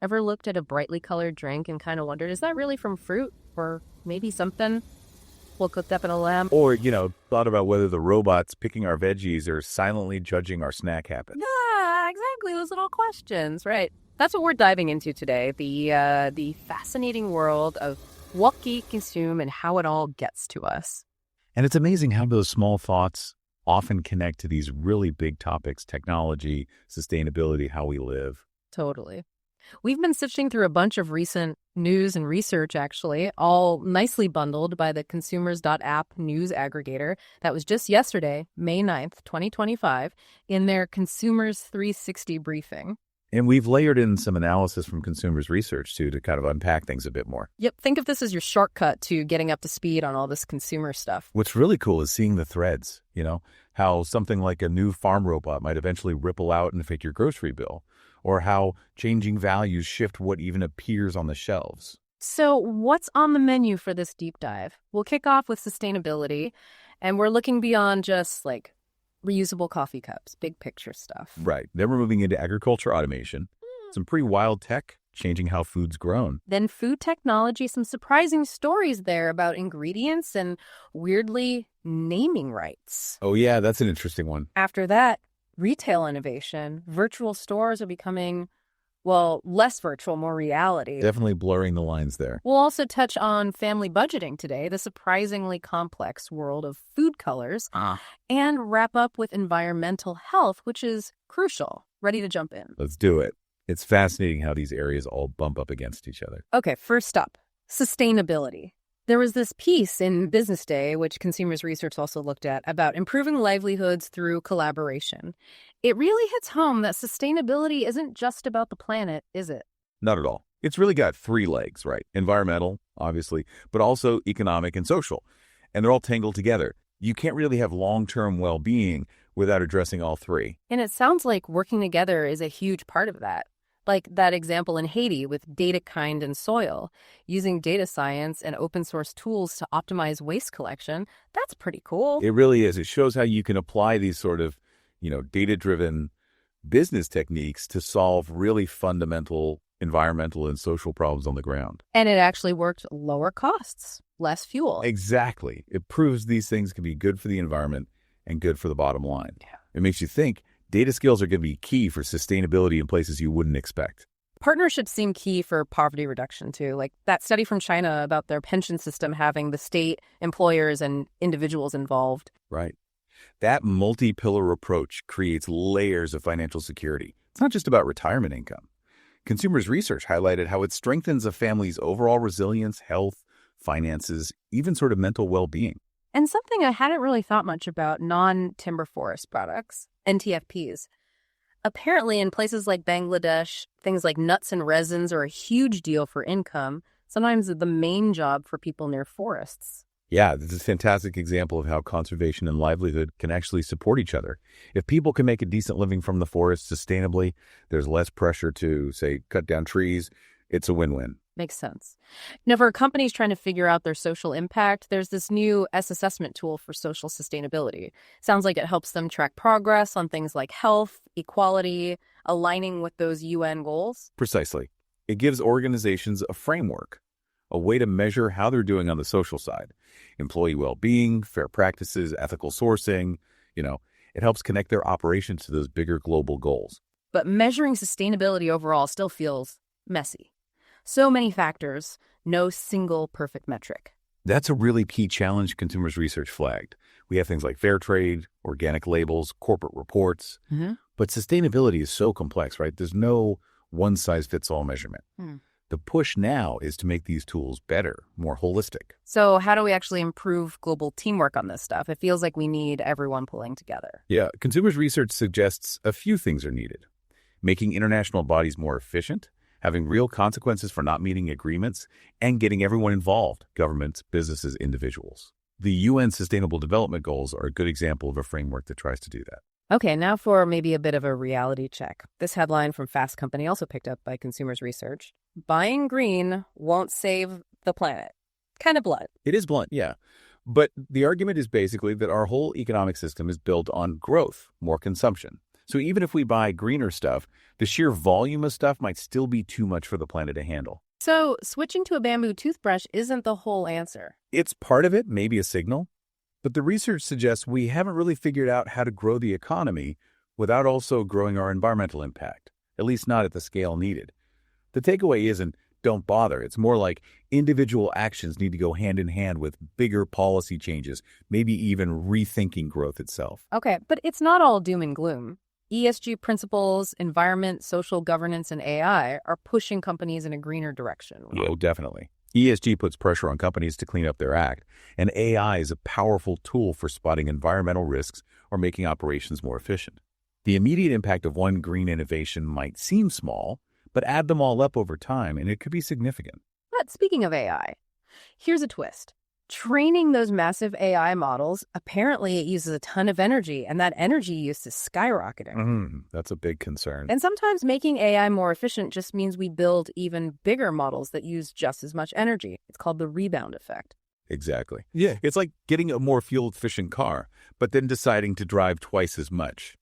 Ever looked at a brightly colored drink and kind of wondered, is that really from fruit? Or maybe something well cooked up in a lab? Or, thought about whether the robots picking our veggies are silently judging our snack habits. Yeah, exactly. Those little questions, right? That's what we're diving into today, the fascinating world of what we consume and how it all gets to us. And it's amazing how those small thoughts often connect to these really big topics: technology, sustainability, how we live. Totally. We've been sifting through a bunch of recent news and research, actually, all nicely bundled by the Consumers.App news aggregator. That was just yesterday, May 9th, 2025, in their Consumers360 briefing. And we've layered in some analysis from Consumers Research, too, to kind of unpack things a bit more. Yep, think of this as your shortcut to getting up to speed on all this consumer stuff. What's really cool is seeing the threads, how something like a new farm robot might eventually ripple out and affect your grocery bill, or how changing values shift what even appears on the shelves. So what's on the menu for this deep dive? We'll kick off with sustainability, and we're looking beyond just reusable coffee cups, big picture stuff. Right. Then we're moving into agriculture automation, some pretty wild tech changing how food's grown. Then food technology, some surprising stories there about ingredients and weirdly naming rights. Oh, yeah, that's an interesting one. After that, retail innovation. Virtual stores are becoming, less virtual, more reality. Definitely blurring the lines there. We'll also touch on family budgeting today, the surprisingly complex world of food colors, and wrap up with environmental health, which is crucial. Ready to jump in? Let's do it. It's fascinating how these areas all bump up against each other. Okay, first up, sustainability. There was this piece in Business Day, which Consumers Research also looked at, about improving livelihoods through collaboration. It really hits home that sustainability isn't just about the planet, is it? Not at all. It's really got three legs, right? Environmental, obviously, but also economic and social. And they're all tangled together. You can't really have long-term well-being without addressing all three. And it sounds like working together is a huge part of that. Like that example in Haiti with data kind and soil, using data science and open source tools to optimize waste collection. That's pretty cool. It really is. It shows how you can apply these sort of, data-driven business techniques to solve really fundamental environmental and social problems on the ground. And it actually worked. Lower costs, less fuel. Exactly. It proves these things can be good for the environment and good for the bottom line. Yeah. It makes you think data skills are going to be key for sustainability in places you wouldn't expect. Partnerships seem key for poverty reduction, too. Like that study from China about their pension system having the state, employers, and individuals involved. Right. That multi-pillar approach creates layers of financial security. It's not just about retirement income. Consumers Research highlighted how it strengthens a family's overall resilience, health, finances, even sort of mental well-being. And something I hadn't really thought much about, non-timber forest products, NTFPs. Apparently, in places like Bangladesh, things like nuts and resins are a huge deal for income, sometimes the main job for people near forests. Yeah, this is a fantastic example of how conservation and livelihood can actually support each other. If people can make a decent living from the forest sustainably, there's less pressure to, say, cut down trees. It's a win-win. Makes sense. Now, for companies trying to figure out their social impact, there's this new assessment tool for social sustainability. Sounds like it helps them track progress on things like health, equality, aligning with those UN goals. Precisely. It gives organizations a framework, a way to measure how they're doing on the social side. Employee well-being, fair practices, ethical sourcing, it helps connect their operations to those bigger global goals. But measuring sustainability overall still feels messy. So many factors, no single perfect metric. That's a really key challenge Consumers Research flagged. We have things like fair trade, organic labels, corporate reports. Mm-hmm. But sustainability is so complex, right? There's no one-size-fits-all measurement. The push now is to make these tools better, more holistic. So how do we actually improve global teamwork on this stuff? It feels like we need everyone pulling together. Yeah, Consumers Research suggests a few things are needed. Making international bodies more efficient, having real consequences for not meeting agreements, and getting everyone involved, governments, businesses, individuals. The UN Sustainable Development Goals are a good example of a framework that tries to do that. Okay, now for maybe a bit of a reality check. This headline from Fast Company, also picked up by Consumers Research. Buying green won't save the planet. Kind of blunt. It is blunt, yeah. But the argument is basically that our whole economic system is built on growth, more consumption. So even if we buy greener stuff, the sheer volume of stuff might still be too much for the planet to handle. So switching to a bamboo toothbrush isn't the whole answer. It's part of it, maybe a signal, but the research suggests we haven't really figured out how to grow the economy without also growing our environmental impact, at least not at the scale needed. The takeaway isn't don't bother. It's more like individual actions need to go hand in hand with bigger policy changes, maybe even rethinking growth itself. Okay, but it's not all doom and gloom. ESG principles, environment, social governance, and AI are pushing companies in a greener direction. Oh, definitely. ESG puts pressure on companies to clean up their act, and AI is a powerful tool for spotting environmental risks or making operations more efficient. The immediate impact of one green innovation might seem small, but add them all up over time, and it could be significant. But speaking of AI, here's a twist. Training those massive AI models, apparently it uses a ton of energy, and that energy use is skyrocketing. That's a big concern. And sometimes making AI more efficient just means we build even bigger models that use just as much energy. It's called the rebound effect. Exactly. Yeah. It's like getting a more fuel-efficient car, but then deciding to drive twice as much.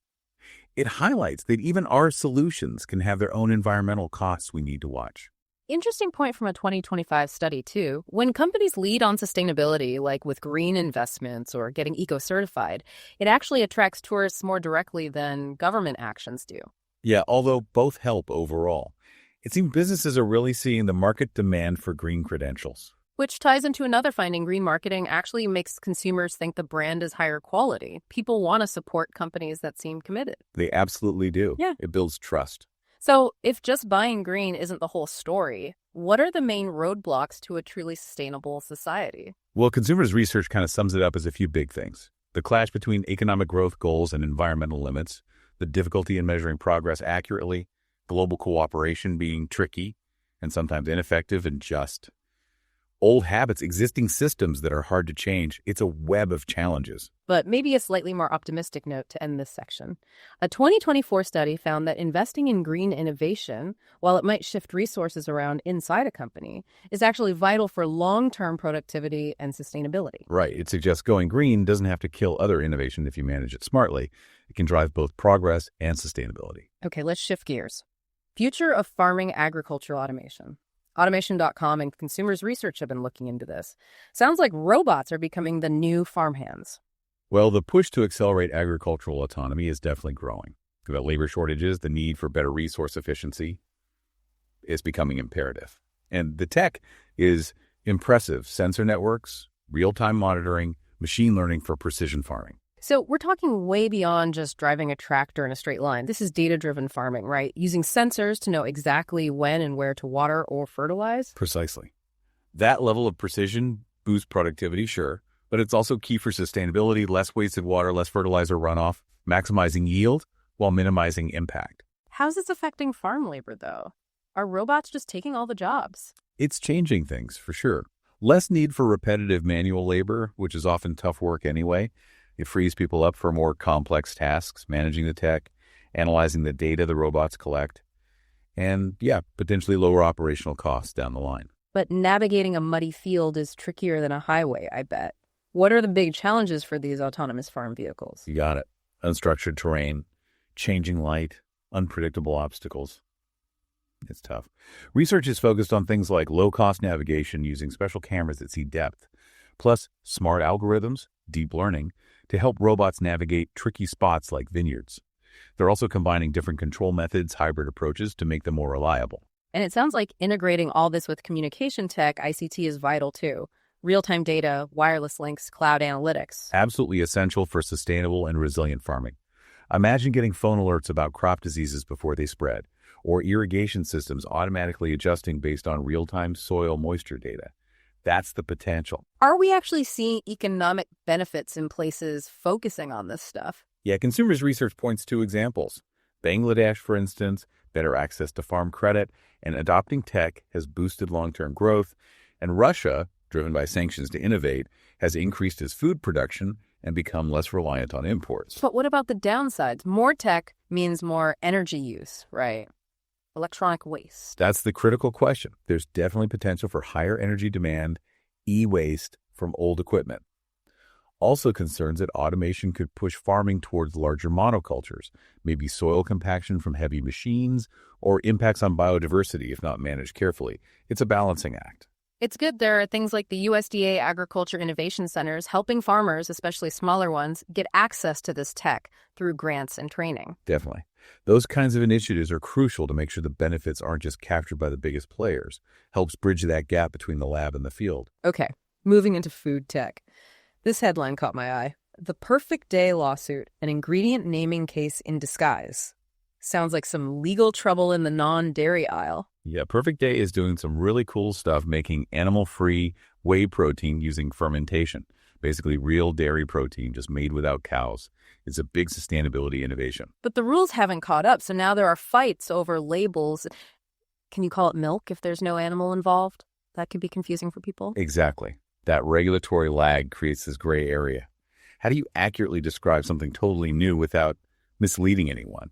It highlights that even our solutions can have their own environmental costs we need to watch. Interesting point from a 2025 study, too. When companies lead on sustainability, like with green investments or getting eco-certified, it actually attracts tourists more directly than government actions do. Yeah, although both help overall. It seems businesses are really seeing the market demand for green credentials. Which ties into another finding. Green marketing actually makes consumers think the brand is higher quality. People want to support companies that seem committed. They absolutely do. Yeah. It builds trust. So if just buying green isn't the whole story, what are the main roadblocks to a truly sustainable society? Well, consumers research kind of sums it up as a few big things. The clash between economic growth goals and environmental limits, the difficulty in measuring progress accurately, global cooperation being tricky and sometimes ineffective and just. Old habits, existing systems that are hard to change. It's a web of challenges. But maybe a slightly more optimistic note to end this section. A 2024 study found that investing in green innovation, while it might shift resources around inside a company, is actually vital for long-term productivity and sustainability. Right. It suggests going green doesn't have to kill other innovation if you manage it smartly. It can drive both progress and sustainability. Okay, let's shift gears. Future of farming agricultural automation. Automation.com and Consumers Research have been looking into this. Sounds like robots are becoming the new farmhands. Well, the push to accelerate agricultural autonomy is definitely growing. With labor shortages, the need for better resource efficiency is becoming imperative. And the tech is impressive. Sensor networks, real-time monitoring, machine learning for precision farming. So we're talking way beyond just driving a tractor in a straight line. This is data-driven farming, right? Using sensors to know exactly when and where to water or fertilize. Precisely. That level of precision boosts productivity, sure, but it's also key for sustainability, less wasted water, less fertilizer runoff, maximizing yield while minimizing impact. How's this affecting farm labor, though? Are robots just taking all the jobs? It's changing things, for sure. Less need for repetitive manual labor, which is often tough work anyway. It frees people up for more complex tasks, managing the tech, analyzing the data the robots collect, and, potentially lower operational costs down the line. But navigating a muddy field is trickier than a highway, I bet. What are the big challenges for these autonomous farm vehicles? You got it. Unstructured terrain, changing light, unpredictable obstacles. It's tough. Research is focused on things like low-cost navigation using special cameras that see depth, plus smart algorithms, deep learning, to help robots navigate tricky spots like vineyards. They're also combining different control methods, hybrid approaches, to make them more reliable. And it sounds like integrating all this with communication tech, ICT, is vital too. Real-time data, wireless links, cloud analytics. Absolutely essential for sustainable and resilient farming. Imagine getting phone alerts about crop diseases before they spread, or irrigation systems automatically adjusting based on real-time soil moisture data. That's the potential. Are we actually seeing economic benefits in places focusing on this stuff? Yeah, Consumers Research points to examples. Bangladesh, for instance, better access to farm credit, and adopting tech has boosted long-term growth. And Russia, driven by sanctions to innovate, has increased its food production and become less reliant on imports. But what about the downsides? More tech means more energy use, right? Electronic waste. That's the critical question. There's definitely potential for higher energy demand, e-waste from old equipment. Also concerns that automation could push farming towards larger monocultures, maybe soil compaction from heavy machines, or impacts on biodiversity if not managed carefully. It's a balancing act. It's good there are things like the USDA Agriculture Innovation Centers helping farmers, especially smaller ones, get access to this tech through grants and training. Definitely. Those kinds of initiatives are crucial to make sure the benefits aren't just captured by the biggest players. Helps bridge that gap between the lab and the field. Okay, moving into food tech. This headline caught my eye. The Perfect Day lawsuit, an ingredient naming case in disguise. Sounds like some legal trouble in the non-dairy aisle. Yeah, Perfect Day is doing some really cool stuff making animal-free whey protein using fermentation. Basically real dairy protein just made without cows. It's a big sustainability innovation. But the rules haven't caught up, so now there are fights over labels. Can you call it milk if there's no animal involved? That could be confusing for people. Exactly. That regulatory lag creates this gray area. How do you accurately describe something totally new without misleading anyone?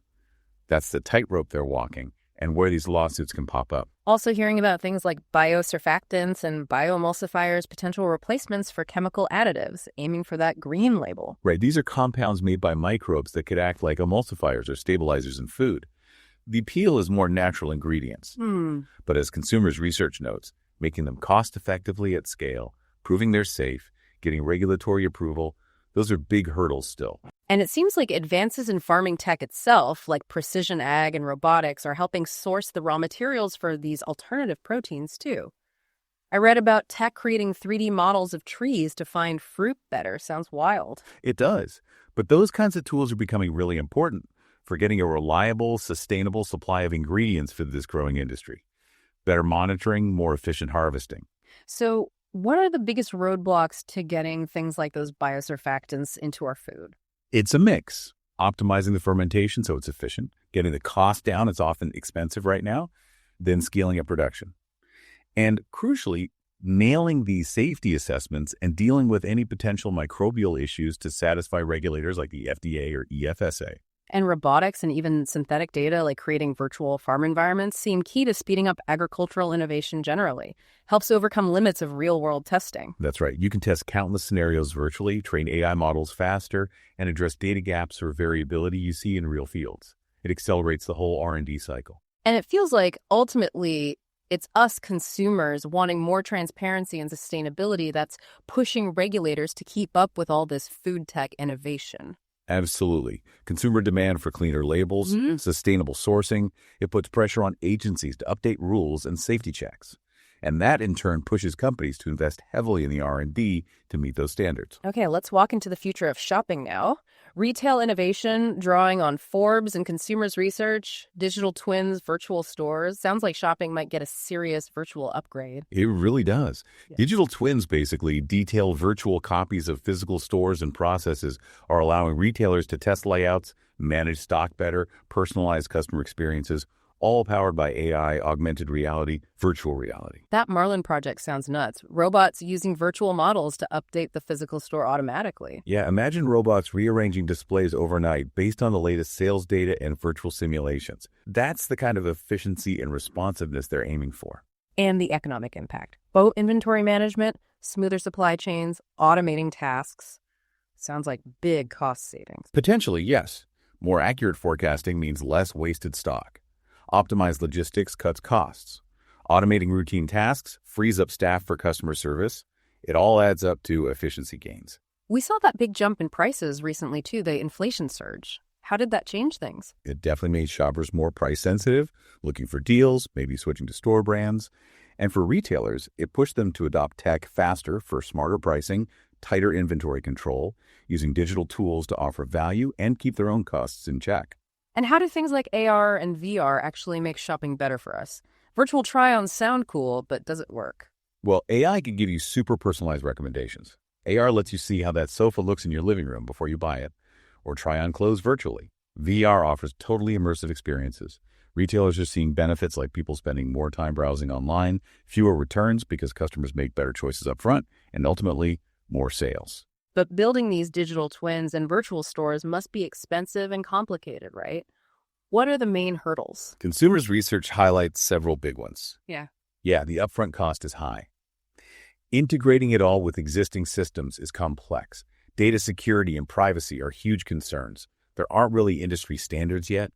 That's the tightrope they're walking and where these lawsuits can pop up. Also hearing about things like biosurfactants and bioemulsifiers, potential replacements for chemical additives, aiming for that green label. Right, these are compounds made by microbes that could act like emulsifiers or stabilizers in food. The appeal is more natural ingredients. But as consumers research notes, making them cost-effectively at scale, proving they're safe, getting regulatory approval, those are big hurdles still. And it seems like advances in farming tech itself, like precision ag and robotics, are helping source the raw materials for these alternative proteins, too. I read about tech creating 3D models of trees to find fruit better. Sounds wild. It does. But those kinds of tools are becoming really important for getting a reliable, sustainable supply of ingredients for this growing industry. Better monitoring, more efficient harvesting. So what are the biggest roadblocks to getting things like those biosurfactants into our food? It's a mix. Optimizing the fermentation so it's efficient, getting the cost down, it's often expensive right now, then scaling up production. And crucially, nailing these safety assessments and dealing with any potential microbial issues to satisfy regulators like the FDA or EFSA. And robotics and even synthetic data, like creating virtual farm environments, seem key to speeding up agricultural innovation generally. Helps overcome limits of real-world testing. That's right. You can test countless scenarios virtually, train AI models faster, and address data gaps or variability you see in real fields. It accelerates the whole R&D cycle. And it feels like, ultimately, it's us consumers wanting more transparency and sustainability that's pushing regulators to keep up with all this food tech innovation. Absolutely. Consumer demand for cleaner labels, sustainable sourcing, it puts pressure on agencies to update rules and safety checks. And that, in turn, pushes companies to invest heavily in the R&D to meet those standards. Okay, let's walk into the future of shopping now. Retail innovation, drawing on Forbes and consumers research, digital twins, virtual stores. Sounds like shopping might get a serious virtual upgrade. It really does. Yeah. Digital twins basically detail virtual copies of physical stores and processes, are allowing retailers to test layouts, manage stock better, personalize customer experiences, all powered by AI, augmented reality, virtual reality. That Marlin project sounds nuts. Robots using virtual models to update the physical store automatically. Yeah, imagine robots rearranging displays overnight based on the latest sales data and virtual simulations. That's the kind of efficiency and responsiveness they're aiming for. And the economic impact. Boat inventory management, smoother supply chains, automating tasks. Sounds like big cost savings. Potentially, yes. More accurate forecasting means less wasted stock. Optimized logistics cuts costs. Automating routine tasks frees up staff for customer service. It all adds up to efficiency gains. We saw that big jump in prices recently, too, the inflation surge. How did that change things? It definitely made shoppers more price sensitive, looking for deals, maybe switching to store brands. And for retailers, it pushed them to adopt tech faster for smarter pricing, tighter inventory control, using digital tools to offer value and keep their own costs in check. And how do things like AR and VR actually make shopping better for us? Virtual try-ons sound cool, but does it work? Well, AI can give you super personalized recommendations. AR lets you see how that sofa looks in your living room before you buy it, or try on clothes virtually. VR offers totally immersive experiences. Retailers are seeing benefits like people spending more time browsing online, fewer returns because customers make better choices up front, and ultimately, more sales. But building these digital twins and virtual stores must be expensive and complicated, right? What are the main hurdles? Consumers research highlights several big ones. Yeah, the upfront cost is high. Integrating it all with existing systems is complex. Data security and privacy are huge concerns. There aren't really industry standards yet,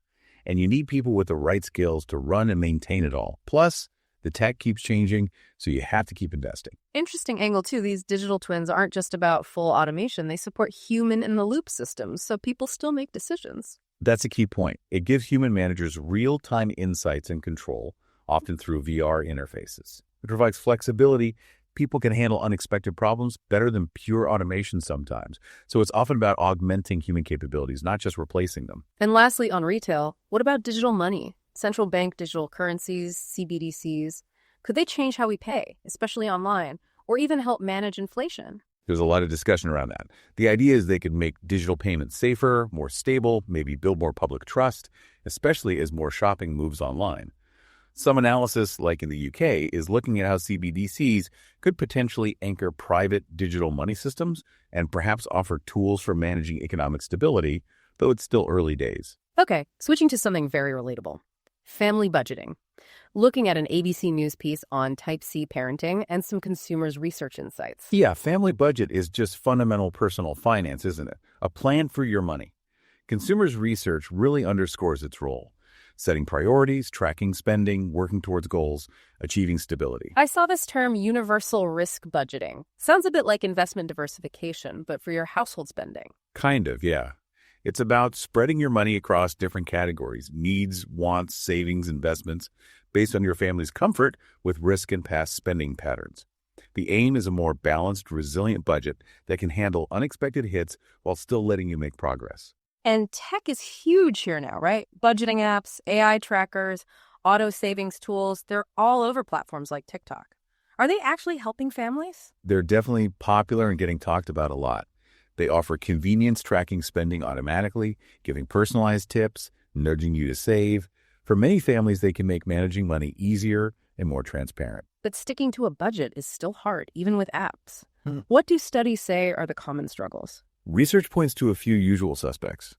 and you need people with the right skills to run and maintain it all. Plus, the tech keeps changing, so you have to keep investing. Interesting angle, too. These digital twins aren't just about full automation. They support human-in-the-loop systems, so people still make decisions. That's a key point. It gives human managers real-time insights and control, often through VR interfaces. It provides flexibility. People can handle unexpected problems better than pure automation sometimes. So it's often about augmenting human capabilities, not just replacing them. And lastly, on retail, what about digital money? Central bank digital currencies, CBDCs, could they change how we pay, especially online, or even help manage inflation? There's a lot of discussion around that. The idea is they could make digital payments safer, more stable, maybe build more public trust, especially as more shopping moves online. Some analysis, like in the UK, is looking at how CBDCs could potentially anchor private digital money systems and perhaps offer tools for managing economic stability, though it's still early days. Okay, switching to something very relatable. Family budgeting. Looking at an ABC News piece on Type C parenting and some consumers' research insights. Yeah, family budget is just fundamental personal finance, isn't it? A plan for your money. Consumers' research really underscores its role. Setting priorities, tracking spending, working towards goals, achieving stability. I saw this term universal risk budgeting. Sounds a bit like investment diversification, but for your household spending. Kind of, yeah. It's about spreading your money across different categories, needs, wants, savings, investments, based on your family's comfort with risk and past spending patterns. The aim is a more balanced, resilient budget that can handle unexpected hits while still letting you make progress. And tech is huge here now, right? Budgeting apps, AI trackers, auto savings tools, they're all over platforms like TikTok. Are they actually helping families? They're definitely popular and getting talked about a lot. They offer convenience tracking spending automatically, giving personalized tips, nudging you to save. For many families, they can make managing money easier and more transparent. But sticking to a budget is still hard, even with apps. What do studies say are the common struggles? Research points to a few usual suspects.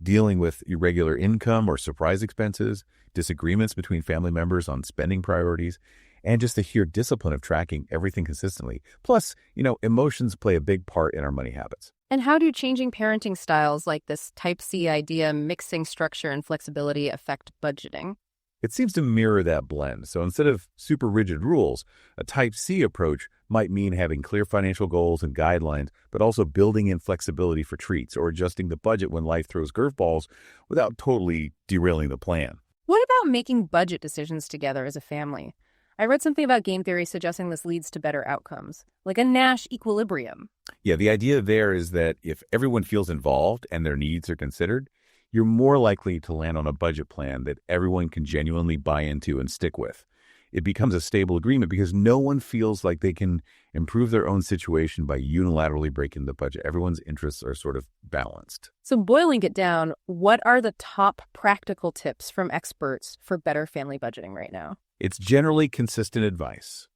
Dealing with irregular income or surprise expenses, disagreements between family members on spending priorities, and just the sheer discipline of tracking everything consistently. Plus, emotions play a big part in our money habits. And how do changing parenting styles like this Type C idea, mixing structure and flexibility, affect budgeting? It seems to mirror that blend. So instead of super rigid rules, a Type C approach might mean having clear financial goals and guidelines, but also building in flexibility for treats or adjusting the budget when life throws curveballs without totally derailing the plan. What about making budget decisions together as a family? I read something about game theory suggesting this leads to better outcomes, like a Nash equilibrium. Yeah, the idea there is that if everyone feels involved and their needs are considered, you're more likely to land on a budget plan that everyone can genuinely buy into and stick with. It becomes a stable agreement because no one feels like they can improve their own situation by unilaterally breaking the budget. Everyone's interests are sort of balanced. So boiling it down, what are the top practical tips from experts for better family budgeting right now? It's generally consistent advice.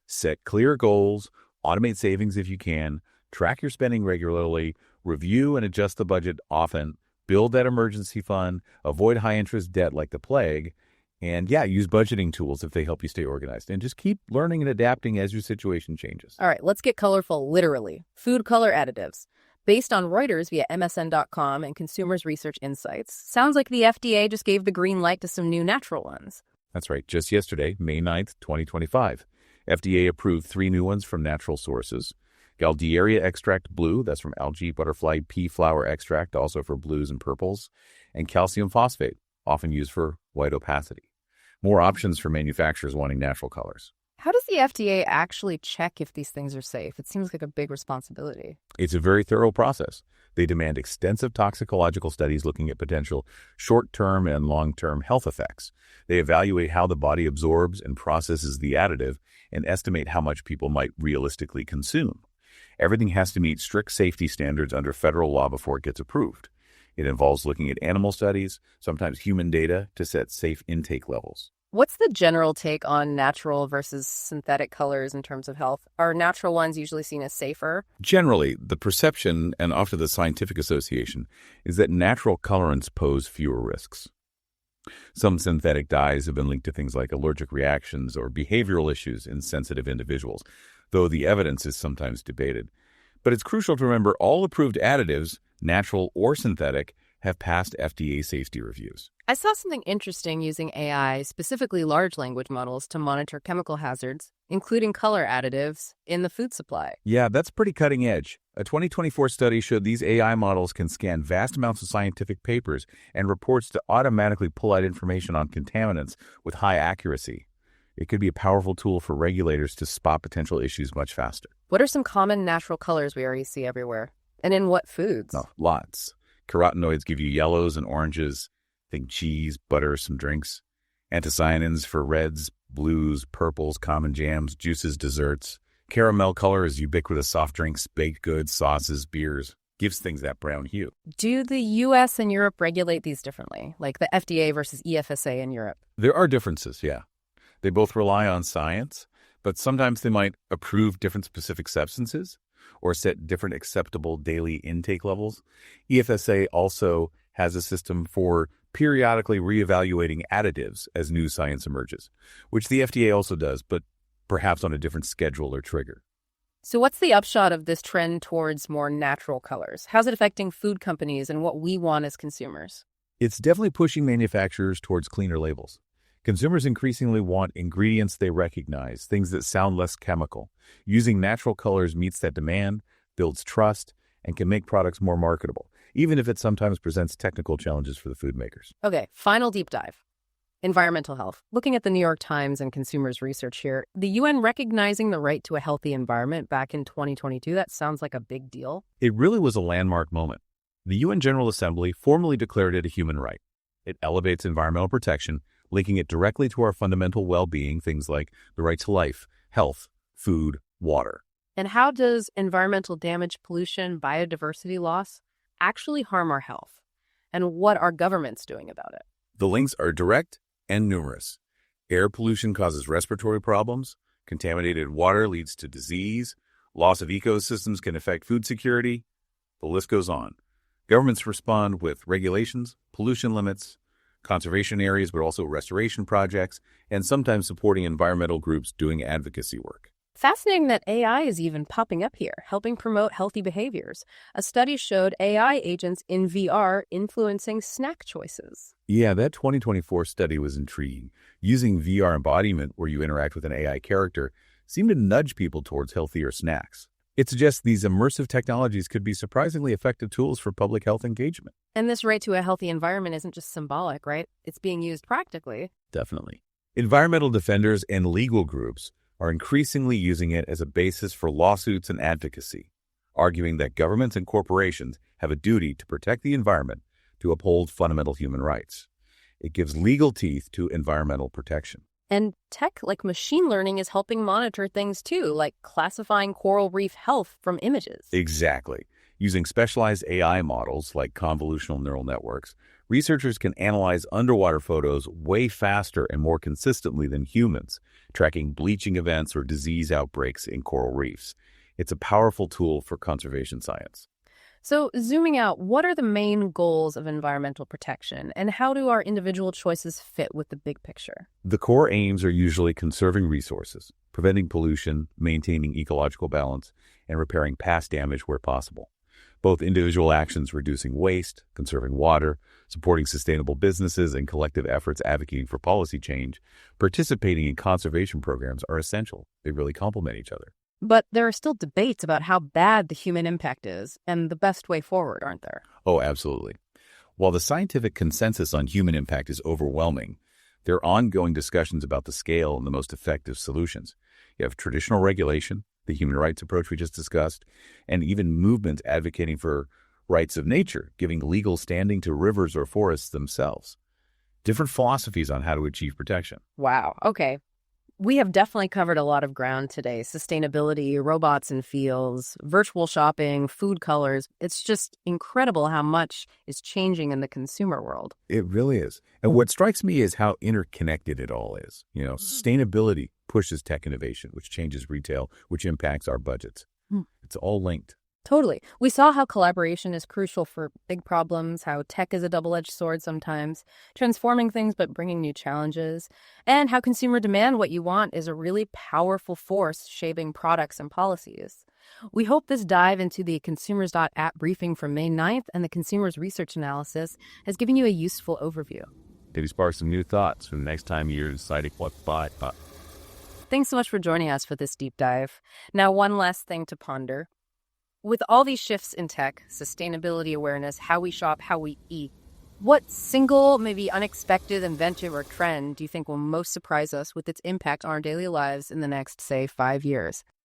Set clear goals, automate savings if you can, track your spending regularly, review and adjust the budget often, build that emergency fund, avoid high-interest debt like the plague, and use budgeting tools if they help you stay organized. And just keep learning and adapting as your situation changes. All right, let's get colorful, literally. Food color additives. Based on Reuters via MSN.com and Consumers Research Insights, sounds like the FDA just gave the green light to some new natural ones. That's right. Just yesterday, May 9th, 2025, FDA approved 3 new ones from natural sources. Galdiaria extract blue, that's from algae butterfly pea flower extract, also for blues and purples, and calcium phosphate, often used for white opacity. More options for manufacturers wanting natural colors. How does the FDA actually check if these things are safe? It seems like a big responsibility. It's a very thorough process. They demand extensive toxicological studies looking at potential short-term and long-term health effects. They evaluate how the body absorbs and processes the additive and estimate how much people might realistically consume. Everything has to meet strict safety standards under federal law before it gets approved. It involves looking at animal studies, sometimes human data, to set safe intake levels. What's the general take on natural versus synthetic colors in terms of health? Are natural ones usually seen as safer? Generally, the perception, and often the scientific association, is that natural colorants pose fewer risks. Some synthetic dyes have been linked to things like allergic reactions or behavioral issues in sensitive individuals, though the evidence is sometimes debated. But it's crucial to remember all approved additives, natural or synthetic, have passed FDA safety reviews. I saw something interesting using AI, specifically large language models, to monitor chemical hazards, including color additives, in the food supply. Yeah, that's pretty cutting edge. A 2024 study showed these AI models can scan vast amounts of scientific papers and reports to automatically pull out information on contaminants with high accuracy. It could be a powerful tool for regulators to spot potential issues much faster. What are some common natural colors we already see everywhere? And in what foods? Oh, lots. Carotenoids give you yellows and oranges. Think cheese, butter, some drinks. Anthocyanins for reds, blues, purples, common jams, juices, desserts. Caramel color is ubiquitous soft drinks, baked goods, sauces, beers. Gives things that brown hue. Do the U.S. and Europe regulate these differently, like the FDA versus EFSA in Europe? There are differences, yeah. They both rely on science, but sometimes they might approve different specific substances or set different acceptable daily intake levels. EFSA also has a system for periodically reevaluating additives as new science emerges, which the FDA also does, but perhaps on a different schedule or trigger. So what's the upshot of this trend towards more natural colors? How's it affecting food companies and what we want as consumers? It's definitely pushing manufacturers towards cleaner labels. Consumers increasingly want ingredients they recognize, things that sound less chemical. Using natural colors meets that demand, builds trust, and can make products more marketable, even if it sometimes presents technical challenges for the food makers. Okay, final deep dive. Environmental health. Looking at the New York Times and Consumers research here, the UN recognizing the right to a healthy environment back in 2022, that sounds like a big deal. It really was a landmark moment. The UN General Assembly formally declared it a human right. It elevates environmental protection, linking it directly to our fundamental well-being, things like the right to life, health, food, water. And how does environmental damage, pollution, biodiversity loss actually harm our health? And what are governments doing about it? The links are direct and numerous. Air pollution causes respiratory problems. Contaminated water leads to disease. Loss of ecosystems can affect food security. The list goes on. Governments respond with regulations, pollution limits, conservation areas, but also restoration projects, and sometimes supporting environmental groups doing advocacy work. Fascinating that AI is even popping up here, helping promote healthy behaviors. A study showed AI agents in VR influencing snack choices. Yeah, that 2024 study was intriguing. Using VR embodiment, where you interact with an AI character, seemed to nudge people towards healthier snacks. It suggests these immersive technologies could be surprisingly effective tools for public health engagement. And this right to a healthy environment isn't just symbolic, right? It's being used practically. Definitely. Environmental defenders and legal groups are increasingly using it as a basis for lawsuits and advocacy, arguing that governments and corporations have a duty to protect the environment to uphold fundamental human rights. It gives legal teeth to environmental protection. And tech like machine learning is helping monitor things too, like classifying coral reef health from images. Exactly. Using specialized AI models like convolutional neural networks, researchers can analyze underwater photos way faster and more consistently than humans, tracking bleaching events or disease outbreaks in coral reefs. It's a powerful tool for conservation science. So, zooming out, what are the main goals of environmental protection, and how do our individual choices fit with the big picture? The core aims are usually conserving resources, preventing pollution, maintaining ecological balance, and repairing past damage where possible. Both individual actions reducing waste, conserving water, supporting sustainable businesses, and collective efforts advocating for policy change, participating in conservation programs are essential. They really complement each other. But there are still debates about how bad the human impact is and the best way forward, aren't there? Oh, absolutely. While the scientific consensus on human impact is overwhelming, there are ongoing discussions about the scale and the most effective solutions. You have traditional regulation, the human rights approach we just discussed, and even movements advocating for rights of nature, giving legal standing to rivers or forests themselves. Different philosophies on how to achieve protection. Wow. Okay. We have definitely covered a lot of ground today. Sustainability, robots in fields, virtual shopping, food colors. It's just incredible how much is changing in the consumer world. It really is. And what strikes me is how interconnected it all is. Sustainability pushes tech innovation, which changes retail, which impacts our budgets. It's all linked. Totally. We saw how collaboration is crucial for big problems, how tech is a double-edged sword sometimes, transforming things but bringing new challenges, and how consumer demand what you want is a really powerful force shaping products and policies. We hope this dive into the Consumers.App briefing from May 9th and the Consumers Research Analysis has given you a useful overview. Maybe spark some new thoughts for the next time you're deciding what to buy. Thanks so much for joining us for this deep dive. Now, one last thing to ponder. With all these shifts in tech, sustainability awareness, how we shop, how we eat, what single, maybe unexpected invention or trend do you think will most surprise us with its impact on our daily lives in the next, say, 5 years?